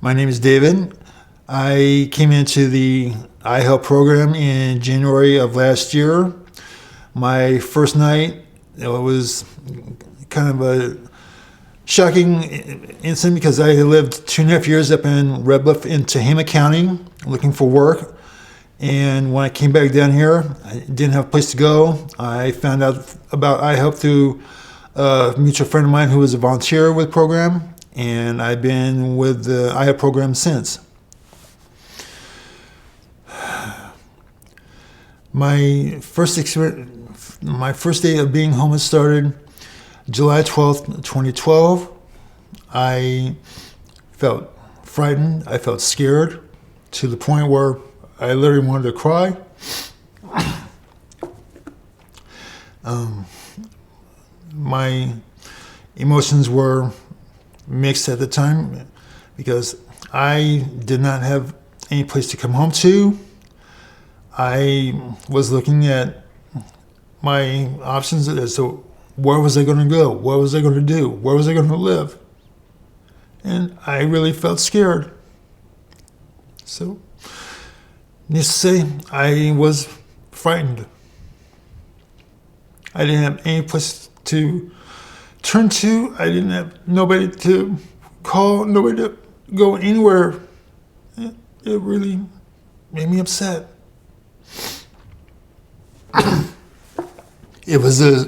My name is David. I came into the iHelp program in January of last year. My first night, it was kind of a shocking incident because I had lived 2.5 years up in Red Bluff in Tehama County looking for work. And when I came back down here, I didn't have a place to go. I found out about iHelp through a mutual friend of mine who was a volunteer with the program, and I've been with the iHelp program since. My first day of being homeless started July 12th, 2012. I felt frightened. I felt scared to the point where I literally wanted to cry. My emotions were mixed at the time because I did not have any place to come home to. I was looking at my options as to where was I going to go? What was I going to do? Where was I going to live? And I really felt scared. So, needless to say, I was frightened. I didn't have any place to turn to. I didn't have nobody to call, nobody to go anywhere. It really made me upset. It was a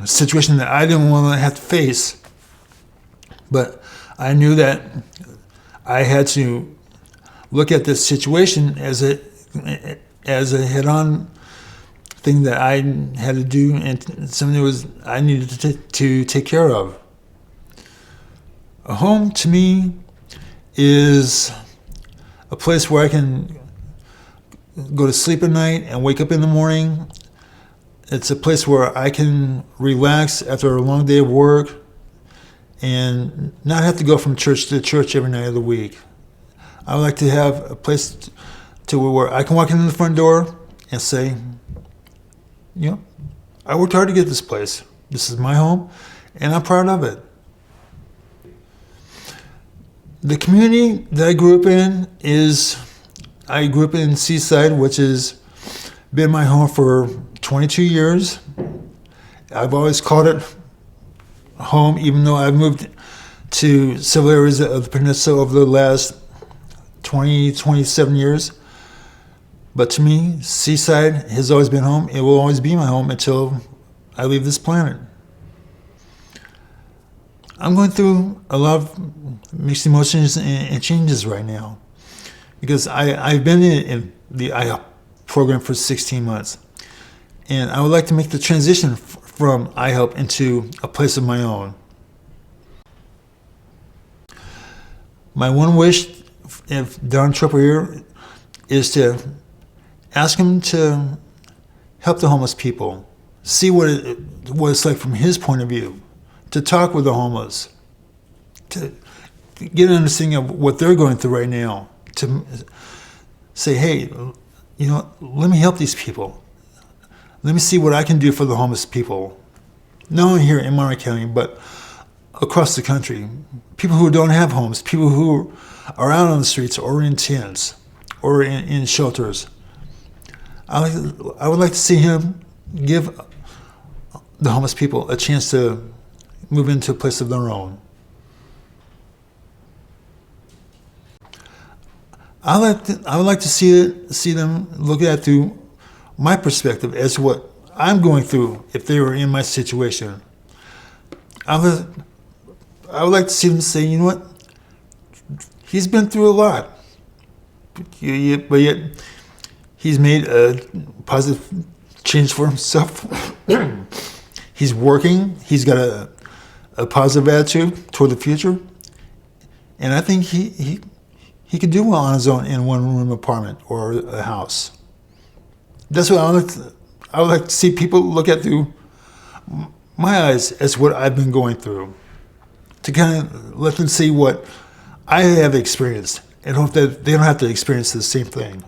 situation that I didn't want to have to face, but I knew that I had to look at this situation as a head-on thing that I had to do and something that I needed to take care of. A home to me is a place where I can go to sleep at night and wake up in the morning. It's a place where I can relax after a long day of work and not have to go from church to church every night of the week. I would like to have a place to where I can walk in the front door and say, I worked hard to get this place. This is my home, and I'm proud of it. The community that I grew up in I grew up in Seaside, which has been my home for 22 years. I've always called it home, even though I've moved to several areas of the peninsula over the last 27 years. But to me, Seaside has always been home. It will always be my home until I leave this planet. I'm going through a lot of mixed emotions and changes right now because I've been in the iHelp program for 16 months. And I would like to make the transition from iHelp into a place of my own. My one wish, if Don Trump were here, is to ask him to help the homeless people, see what it's like from his point of view, to talk with the homeless, to get an understanding of what they're going through right now, to say, hey, let me help these people. Let me see what I can do for the homeless people, not only here in Monterey County, but across the country. People who don't have homes, people who are out on the streets or in tents or in shelters. I would like to see him give the homeless people a chance to move into a place of their own. I would like to see them look at it through my perspective as to what I'm going through if they were in my situation. I would like to see them say, you know what? He's been through a lot, but yet he's made a positive change for himself. He's working. He's got a positive attitude toward the future, and I think he could do well on his own in a one-room apartment or a house. That's what I would like to see people look at through my eyes as what I've been going through, to kind of let them see what I have experienced and hope that they don't have to experience the same thing.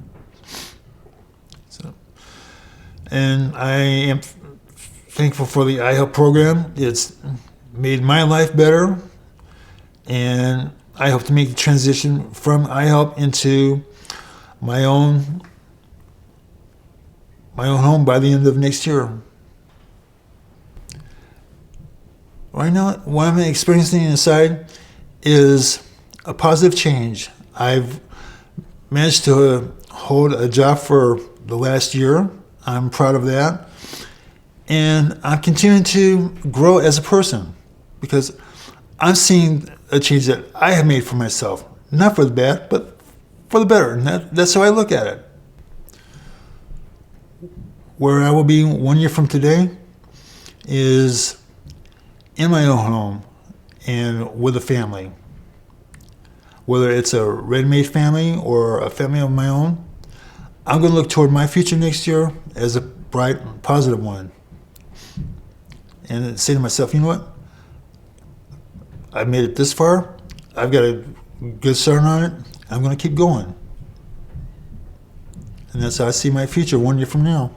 And I am thankful for the iHelp program. It's made my life better, and I hope to make the transition from iHelp into my own home by the end of next year. Right now, what I'm experiencing inside is a positive change. I've managed to hold a job for the last year. I'm proud of that. And I'm continuing to grow as a person because I'm seeing a change that I have made for myself. Not for the bad, but for the better. And that's how I look at it. Where I will be 1 year from today is in my own home and with a family. Whether it's a ready-made family or a family of my own, I'm going to look toward my future next year as a bright, positive one. And say to myself, you know what? I've made it this far. I've got a good start on it. I'm going to keep going. And that's how I see my future 1 year from now.